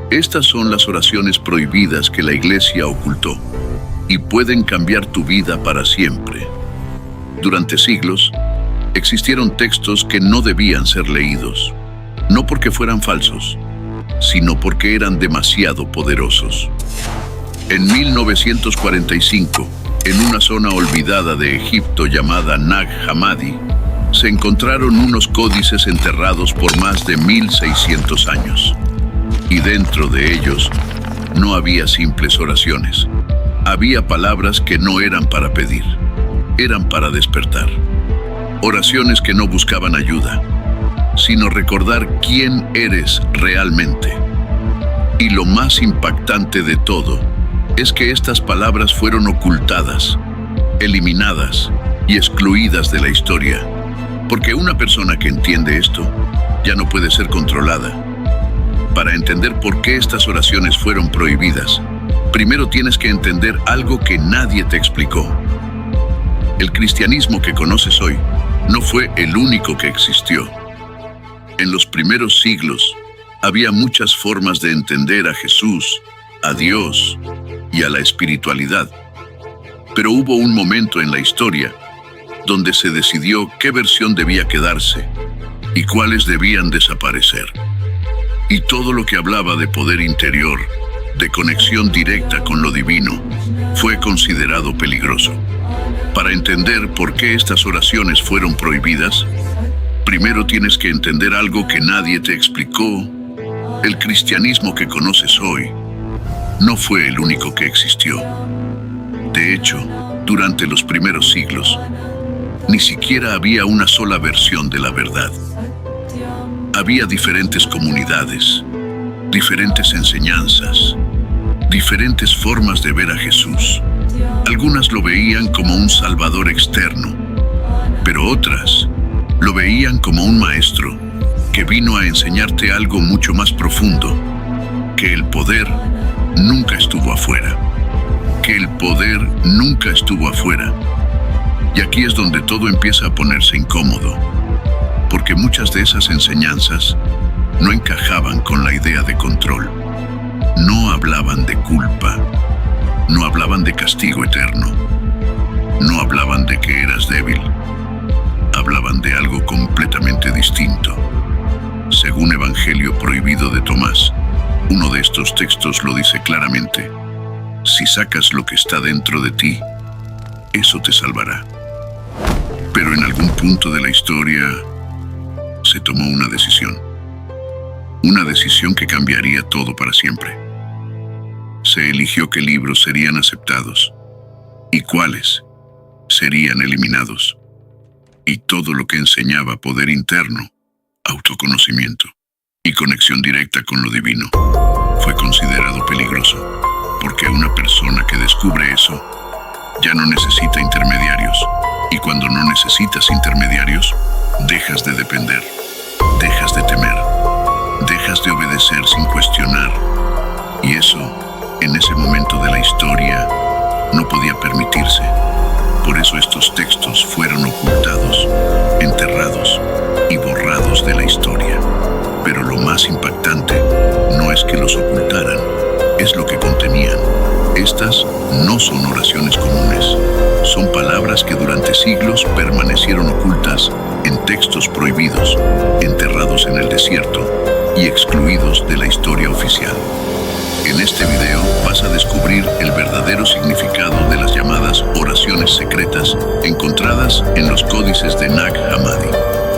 Estas son las oraciones prohibidas que la Iglesia ocultó y pueden cambiar tu vida para siempre. Durante siglos, existieron textos que no debían ser leídos, no porque fueran falsos, sino porque eran demasiado poderosos. En 1945, en una zona olvidada de Egipto llamada Nag Hammadi, se encontraron unos códices enterrados por más de 1600 años. Y dentro de ellos no había simples oraciones. Había palabras que no eran para pedir, eran para despertar. Oraciones que no buscaban ayuda, sino recordar quién eres realmente. Y lo más impactante de todo es que estas palabras fueron ocultadas, eliminadas y excluidas de la historia. Porque una persona que entiende esto ya no puede ser controlada. Para entender por qué estas oraciones fueron prohibidas, primero tienes que entender algo que nadie te explicó. El cristianismo que conoces hoy no fue el único que existió. En los primeros siglos había muchas formas de entender a Jesús, a Dios y a la espiritualidad. Pero hubo un momento en la historia donde se decidió qué versión debía quedarse y cuáles debían desaparecer. Y todo lo que hablaba de poder interior, de conexión directa con lo divino, fue considerado peligroso. Para entender por qué estas oraciones fueron prohibidas, primero tienes que entender algo que nadie te explicó. El cristianismo que conoces hoy no fue el único que existió. De hecho, durante los primeros siglos, ni siquiera había una sola versión de la verdad. Había diferentes comunidades, diferentes enseñanzas, diferentes formas de ver a Jesús. Algunas lo veían como un salvador externo, pero otras lo veían como un maestro que vino a enseñarte algo mucho más profundo, que el poder nunca estuvo afuera, que el poder nunca estuvo afuera. Y aquí es donde todo empieza a ponerse incómodo, porque muchas de esas enseñanzas no encajaban con la idea de control. No hablaban de culpa, no hablaban de castigo eterno, no hablaban de que eras débil, hablaban de algo completamente distinto. Según Evangelio Prohibido de Tomás, uno de estos textos lo dice claramente: si sacas lo que está dentro de ti, eso te salvará. Pero en algún punto de la historia se tomó una decisión que cambiaría todo para siempre. Se eligió qué libros serían aceptados y cuáles serían eliminados. Y todo lo que enseñaba poder interno, autoconocimiento y conexión directa con lo divino fue considerado peligroso, porque una persona que descubre eso ya no necesita intermediarios. Y cuando no necesitas intermediarios, dejas de depender, dejas de temer, dejas de obedecer sin cuestionar. Y eso, en ese momento de la historia, no podía permitirse. Por eso estos textos fueron ocultados, enterrados y borrados de la historia. Pero lo más impactante no es que los ocultaran, es lo que contenían. Estas no son oraciones comunes, son palabras que durante siglos permanecieron ocultas en textos prohibidos, enterrados en el desierto y excluidos de la historia oficial. En este video vas a descubrir el verdadero significado de las llamadas oraciones secretas encontradas en los códices de Nag Hammadi,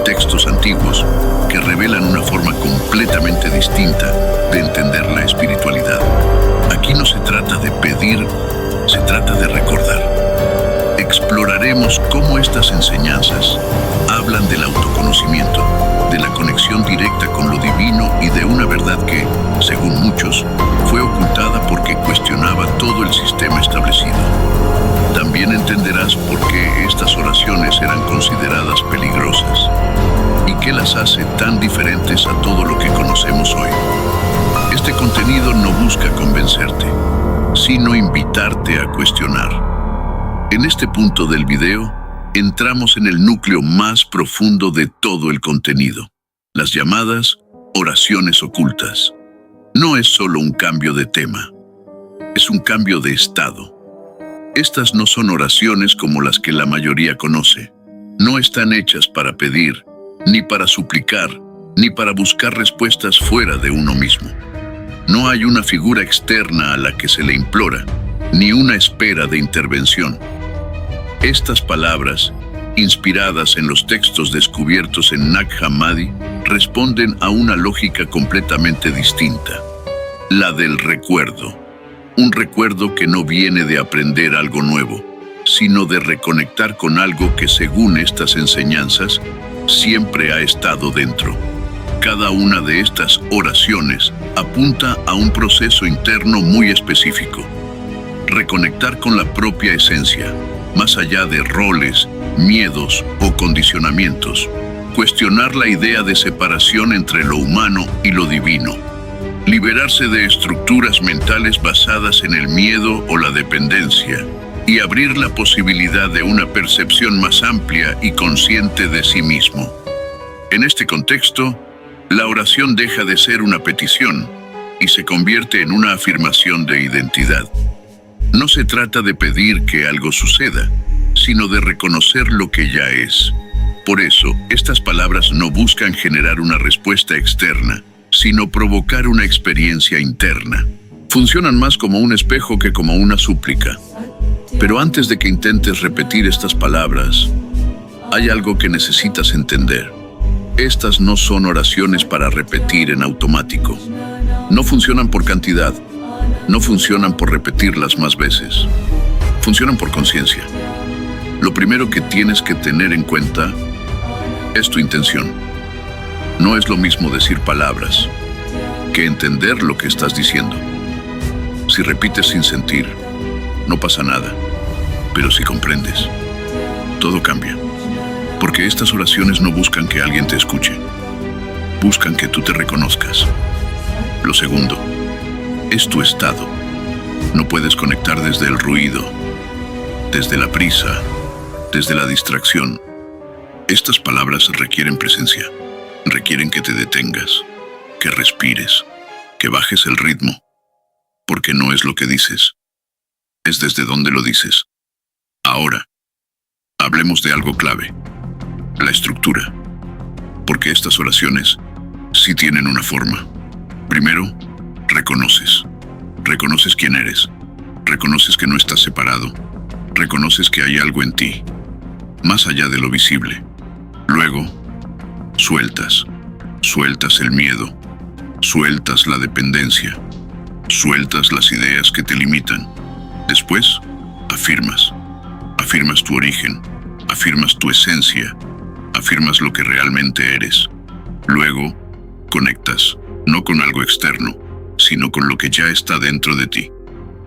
textos antiguos que revelan una forma completamente distinta de entender la espiritualidad. Aquí no se trata de pedir, se trata de recordar. Exploraremos cómo estas enseñanzas hablan del autoconocimiento, de la conexión directa con lo divino y de una verdad que, según muchos, fue ocultada porque cuestionaba todo el sistema establecido. También entenderás por qué estas oraciones eran consideradas peligrosas y qué las hace tan diferentes a todo lo que conocemos hoy. Este contenido no busca convencerte, sino invitarte a cuestionar. En este punto del video, entramos en el núcleo más profundo de todo el contenido, las llamadas oraciones ocultas. No no es solo un cambio de tema, es un cambio de estado. Estas no son oraciones como las que la mayoría conoce. No están hechas para pedir, ni para suplicar, ni para buscar respuestas fuera de uno mismo. No hay una figura externa a la que se le implora, ni una espera de intervención. Estas palabras, inspiradas en los textos descubiertos en Nag Hammadi, responden a una lógica completamente distinta, la del recuerdo. Un recuerdo que no viene de aprender algo nuevo, sino de reconectar con algo que, según estas enseñanzas, siempre ha estado dentro. Cada una de estas oraciones apunta a un proceso interno muy específico. Reconectar con la propia esencia, más allá de roles, miedos o condicionamientos. Cuestionar la idea de separación entre lo humano y lo divino. Liberarse de estructuras mentales basadas en el miedo o la dependencia y abrir la posibilidad de una percepción más amplia y consciente de sí mismo. En este contexto, la oración deja de ser una petición y se convierte en una afirmación de identidad. No se trata de pedir que algo suceda, sino de reconocer lo que ya es. Por eso, estas palabras no buscan generar una respuesta externa, sino provocar una experiencia interna. Funcionan más como un espejo que como una súplica. Pero antes de que intentes repetir estas palabras, hay algo que necesitas entender. Estas no son oraciones para repetir en automático. No funcionan por cantidad. No funcionan por repetirlas más veces. Funcionan por conciencia. Lo primero que tienes que tener en cuenta es tu intención. No es lo mismo decir palabras que entender lo que estás diciendo. Si repites sin sentir, no pasa nada. Pero si comprendes, todo cambia. Porque estas oraciones no buscan que alguien te escuche. Buscan que tú te reconozcas. Lo segundo es tu estado. No puedes conectar desde el ruido, desde la prisa, desde la distracción. Estas palabras requieren presencia. Requieren que te detengas, que respires, que bajes el ritmo. Porque no es lo que dices, es desde dónde lo dices. Ahora, hablemos de algo clave. La estructura, porque estas oraciones sí tienen una forma. Primero, reconoces. Reconoces quién eres. Reconoces que no estás separado. Reconoces que hay algo en ti, más allá de lo visible. Luego, sueltas. Sueltas el miedo. Sueltas la dependencia. Sueltas las ideas que te limitan. Después, afirmas. Afirmas tu origen. Afirmas tu esencia. Afirmas lo que realmente eres. Luego, conectas, no con algo externo, sino con lo que ya está dentro de ti.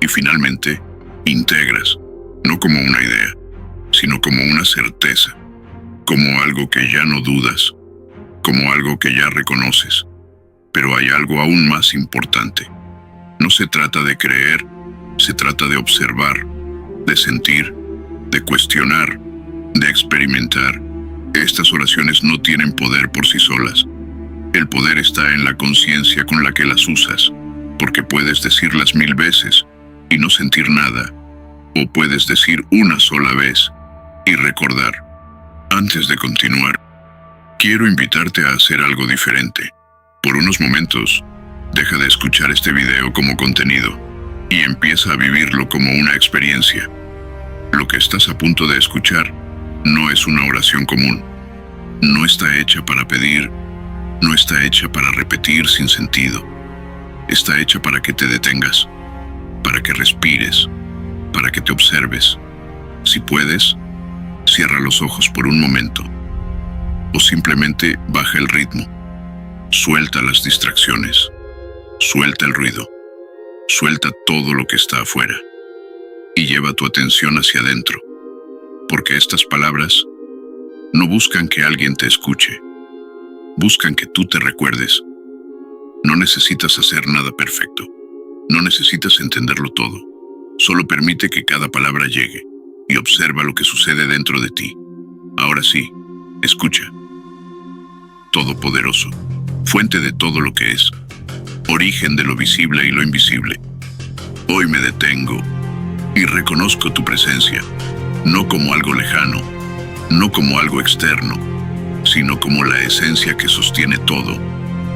Y finalmente, integras, no como una idea, sino como una certeza, como algo que ya no dudas, como algo que ya reconoces. Pero hay algo aún más importante. No se trata de creer, se trata de observar, de sentir, de cuestionar, de experimentar. Estas oraciones no tienen poder por sí solas. El poder está en la conciencia con la que las usas, porque puedes decirlas 1000 veces y no sentir nada, o puedes decir una sola vez y recordar. Antes de continuar, quiero invitarte a hacer algo diferente. Por unos momentos, deja de escuchar este video como contenido y empieza a vivirlo como una experiencia. Lo que estás a punto de escuchar no es una oración común. No está hecha para pedir, no está hecha para repetir sin sentido. Está hecha para que te detengas, para que respires, para que te observes. Si puedes, cierra los ojos por un momento, o simplemente baja el ritmo. Suelta las distracciones, suelta el ruido, suelta todo lo que está afuera y lleva tu atención hacia adentro, porque estas palabras no buscan que alguien te escuche, buscan que tú te recuerdes. No necesitas hacer nada perfecto, no necesitas entenderlo todo, solo permite que cada palabra llegue y observa lo que sucede dentro de ti. Ahora sí, escucha. Todopoderoso, fuente de todo lo que es, origen de lo visible y lo invisible. Hoy me detengo y reconozco tu presencia, no como algo lejano, no como algo externo, sino como la esencia que sostiene todo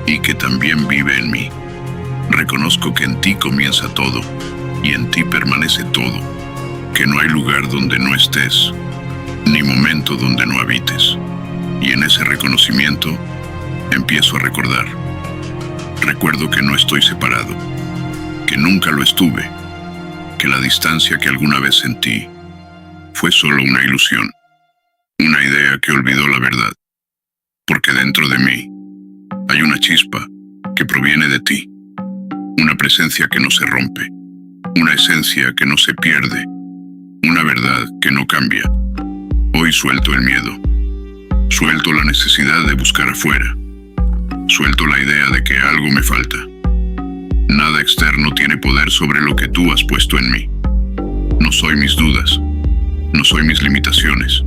y que también vive en mí. Reconozco que en ti comienza todo y en ti permanece todo, que no hay lugar donde no estés, ni momento donde no habites. Y en ese reconocimiento empiezo a recordar. Recuerdo que no estoy separado, que nunca lo estuve, que la distancia que alguna vez sentí fue solo una ilusión, una idea que olvidó la verdad, porque dentro de mí hay una chispa que proviene de ti, una presencia que no se rompe, una esencia que no se pierde, una verdad que no cambia. Hoy suelto el miedo, suelto la necesidad de buscar afuera, suelto la idea de que algo me falta. Nada externo tiene poder sobre lo que tú has puesto en mí. No soy mis dudas, no soy mis limitaciones,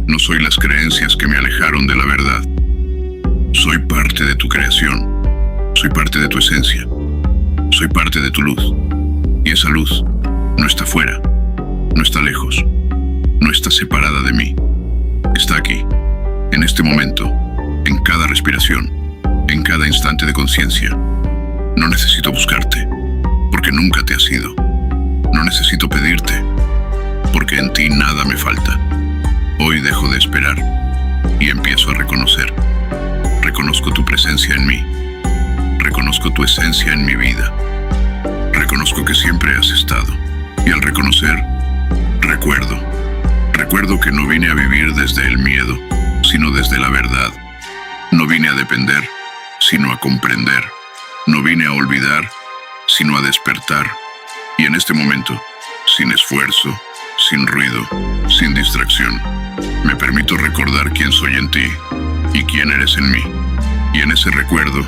no soy las creencias que me alejaron de la verdad. Soy parte de tu creación, soy parte de tu esencia, soy parte de tu luz. Y esa luz no está fuera, no está lejos, no está separada de mí. Está aquí, en este momento, en cada respiración, en cada instante de conciencia. No necesito buscarte, porque nunca te has ido. No necesito pedirte, porque en ti nada me falta. Hoy dejo de esperar y empiezo a reconocer. Reconozco tu presencia en mí. Reconozco tu esencia en mi vida. Reconozco que siempre has estado. Y al reconocer, recuerdo. Recuerdo que no vine a vivir desde el miedo, sino desde la verdad. No vine a depender, sino a comprender. No vine a olvidar, sino a despertar. Y en este momento, sin esfuerzo, sin ruido, sin distracción, me permito recordar quién soy en ti y quién eres en mí. Y en ese recuerdo,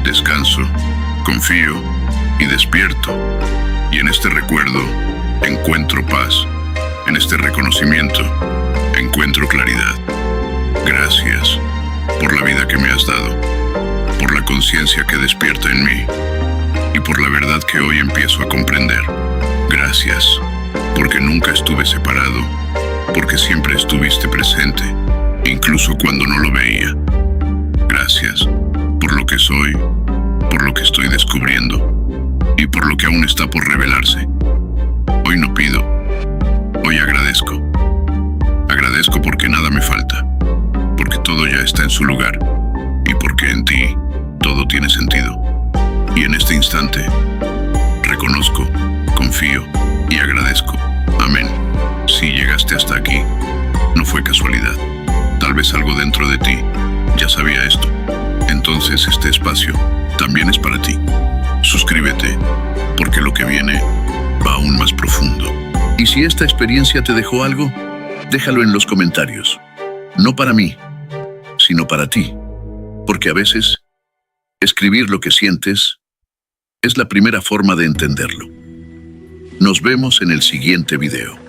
descanso, confío y despierto. Y en este recuerdo, encuentro paz. En este reconocimiento, encuentro claridad. Gracias por la vida que me has dado, por la conciencia que despierta en mí y por la verdad que hoy empiezo a comprender. Gracias, porque nunca estuve separado, porque siempre estuviste presente, incluso cuando no lo veía. Gracias por lo que soy, por lo que estoy descubriendo y por lo que aún está por revelarse. Hoy no pido, hoy agradezco. Agradezco porque nada me falta, porque todo ya está en su lugar y porque en ti todo tiene sentido. Y en este instante, reconozco, confío y agradezco. Amén. Si llegaste hasta aquí, no fue casualidad. Tal vez algo dentro de ti ya sabía esto. Entonces este espacio también es para ti. Suscríbete, porque lo que viene va aún más profundo. Y si esta experiencia te dejó algo, déjalo en los comentarios. No para mí, sino para ti. Porque a veces, escribir lo que sientes es la primera forma de entenderlo. Nos vemos en el siguiente video.